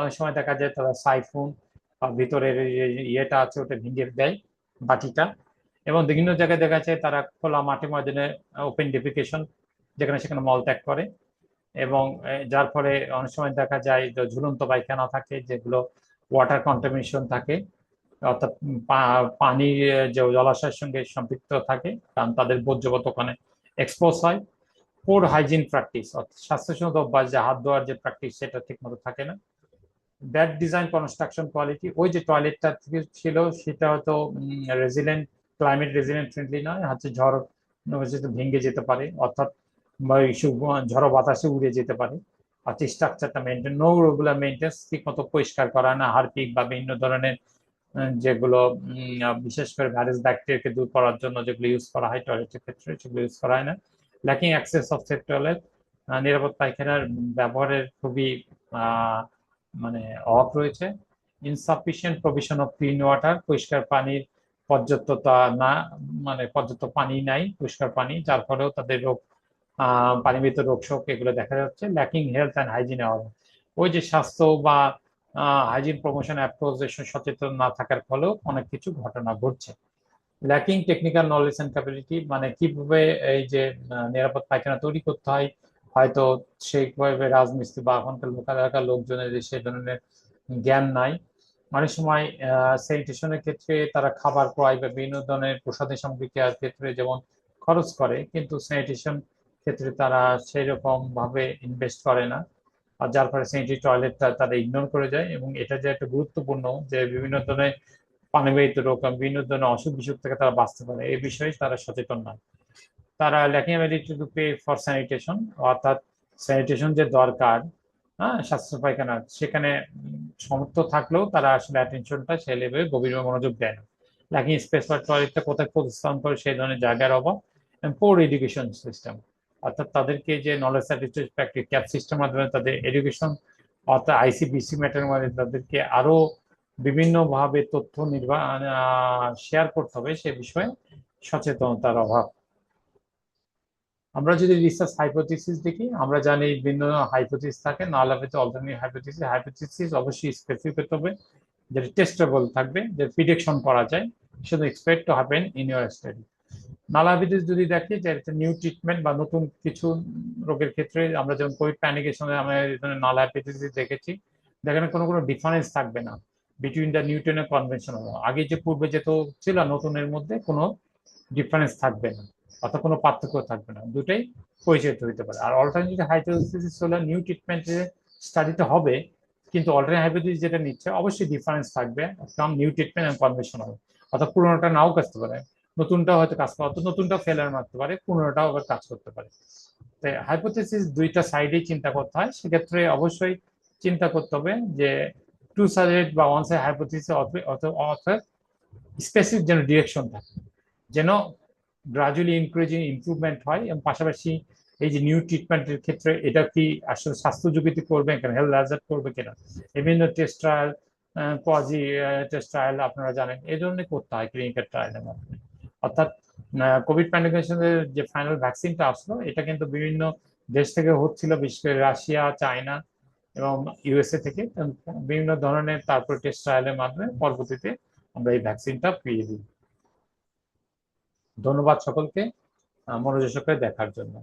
অনেক সময় দেখা যায় তারা সাইফুন ভিতরের ইয়েটা আছে ওটা ভেঙে দেয় বাটিটা। এবং বিভিন্ন জায়গায় দেখা যায় তারা খোলা মাঠে ময়দানে ওপেন ডেফিকেশন যেখানে সেখানে মল ত্যাগ করে। এবং যার ফলে অনেক সময় দেখা যায় যে ঝুলন্ত পায়খানা থাকে যেগুলো ওয়াটার কন্টামিনেশন থাকে, অর্থাৎ পানি যে জলাশয়ের সঙ্গে সম্পৃক্ত থাকে, কারণ তাদের বর্জ্যবত ওখানে এক্সপোজ হয়। পোর হাইজিন প্র্যাকটিস, অর্থাৎ স্বাস্থ্যসম্মত অভ্যাস যে হাত ধোয়ার যে প্র্যাকটিস সেটা ঠিক মতো থাকে না। ব্যাড ডিজাইন কনস্ট্রাকশন কোয়ালিটি, ওই যে টয়লেটটা ছিল সেটা হয়তো রেজিলেন্ট, ক্লাইমেট রেজিলেন্ট ফ্রেন্ডলি নয়, হচ্ছে ঝড় ভেঙে যেতে পারে, অর্থাৎ ঝড়ো বাতাসে উড়ে যেতে পারে। আর স্ট্রাকচারটা মেনটেন, নো রেগুলার মেনটেন্স, ঠিক মতো পরিষ্কার করা না, হারপিক বা বিভিন্ন ধরনের যেগুলো বিশেষ করে ভাইরাস ব্যাকটেরিয়াকে দূর করার জন্য যেগুলো ইউজ করা হয় টয়লেটের ক্ষেত্রে সেগুলো ইউজ করা হয় না। Lacking access of safe toilet, নিরাপদ পায়খানার ব্যবহারের খুবই মানে অভাব রয়েছে। Insufficient provision of clean water, পরিষ্কার পানির পর্যাপ্ততা না, মানে পর্যাপ্ত পানি নাই, পরিষ্কার পানি, যার ফলেও তাদের রোগ পানিবিত রোগ শোক এগুলো দেখা যাচ্ছে। Lacking health and hygiene awareness, ওই যে স্বাস্থ্য বা হাইজিন প্রমোশন অ্যাপ্রোচ সচেতন না থাকার ফলেও অনেক কিছু ঘটনা ঘটছে। Lacking technical knowledge and capability, মানে কিভাবে এই যে নিরাপদ পায়খানা তৈরি করতে হয়, হয়তো সেইভাবে রাজমিস্ত্রি বা এখনকার এলাকার লোকজনের সে ধরনের জ্ঞান নাই। অনেক সময় স্যানিটেশনের ক্ষেত্রে তারা খাবার ক্রয় বা বিভিন্ন ধরনের প্রসাধনী সামগ্রী কেনার ক্ষেত্রে যেমন খরচ করে, কিন্তু স্যানিটেশন ক্ষেত্রে তারা সেই রকম ভাবে ইনভেস্ট করে না। আর যার ফলে স্যানিটারি টয়লেটটা তারা ইগনোর করে যায়। এবং এটা যে একটা গুরুত্বপূর্ণ যে বিভিন্ন ধরনের পানিবাহিত রোগ বিভিন্ন ধরনের অসুখ বিসুখ থেকে তারা বাঁচতে পারে, এই বিষয়ে তারা সচেতন নয়। তারা lacking ability to pay for sanitation, অর্থাৎ স্যানিটেশন যে দরকার, হ্যাঁ, স্বাস্থ্য পায়খানা সেখানে সমর্থ থাকলেও তারা আসলে অ্যাটেনশনটা সেই লেভেলে গভীর মনোযোগ দেয় না। ল্যাকিং স্পেস ফর টয়লেটটা কোথায় প্রতিস্থাপন করে সেই ধরনের জায়গার অভাব। পোর এডুকেশন সিস্টেম, অর্থাৎ তাদেরকে যে নলেজ সার্টিফিকেট প্র্যাকটিস ক্যাপ সিস্টেমের মাধ্যমে তাদের এডুকেশন, অর্থাৎ আইসিবিসি ম্যাটারের মাধ্যমে তাদেরকে আরো বিভিন্নভাবে তথ্য শেয়ার করতে হবে সে বিষয়ে সচেতনতার অভাব। আমরা যদি রিসার্চ হাইপোথিসিস দেখি, আমরা জানি বিভিন্ন হাইপোথিস থাকে, নাল হবে অল্টারনেটিভ হাইপোথিসিস। হাইপোথিসিস অবশ্যই স্পেসিফিক করতে হবে, যেটা টেস্টেবল থাকবে, যে প্রিডিকশন করা যায়, শুধু expect to happen in your study. Null hypothesis যদি দেখি যে একটা নিউ ট্রিটমেন্ট বা নতুন কিছু রোগের ক্ষেত্রে, আমরা যেমন কোভিড প্যানিকের সময় আমরা এই ধরনের নাল হাইপোথিসিস দেখেছি, যেখানে কোনো ডিফারেন্স থাকবে না বিটুইন দ্য নিউটন এর কনভেনশনাল, আগে যে পূর্বে যেত ছিল নতুনের মধ্যে কোনো ডিফারেন্স থাকবে না, অর্থাৎ কোনো পার্থক্য থাকবে না, দুটাই পরিচালিত হতে পারে। আর অল্টারনেটিভ হাইপোথিসিস হলো নিউ ট্রিটমেন্টের স্টাডিতে হবে, কিন্তু অল্টারনেটিভ হাইপোথিসিস যেটা নিচ্ছে অবশ্যই ডিফারেন্স থাকবে from new treatment and conventional, অর্থাৎ পুরোনোটা নাও কাজ করতে পারে, নতুনটাও হয়তো কাজ করে, নতুনটা ফেলার মারতে পারে, পুরোনোটাও আবার কাজ করতে পারে। তাই হাইপোথিসিস দুইটা সাইডেই চিন্তা করতে হয়, সেক্ষেত্রে অবশ্যই চিন্তা করতে হবে যে টু সাইডেড বা ওয়ান সাইড হাইপোথিসিস অর্থাৎ স্পেসিফিক যেন ডিরেকশন থাকে, যেন গ্রাজুয়ালি ইনক্রিজিং ইমপ্রুভমেন্ট হয়, এবং পাশাপাশি এই যে নিউ ট্রিটমেন্টের ক্ষেত্রে এটা কি আসলে স্বাস্থ্য ঝুঁকিতে করবে কিনা, হেলথ হ্যাজার্ড করবে কিনা, বিভিন্ন test trial, quasi test trial আপনারা জানেন এই ধরনের করতে হয় ক্লিনিক্যাল ট্রায়ালের মাধ্যমে। অর্থাৎ কোভিড প্যান্ডেমিকের যে ফাইনাল ভ্যাকসিনটা আসলো এটা কিন্তু বিভিন্ন দেশ থেকে হচ্ছিল, বিশেষ করে রাশিয়া, চায়না এবং ইউএসএ থেকে বিভিন্ন ধরনের, তারপর টেস্ট ট্রায়ালের মাধ্যমে পরবর্তীতে আমরা এই ভ্যাকসিনটা পেয়ে দিই। ধন্যবাদ সকলকে মনোযোগ সহকারে দেখার জন্য।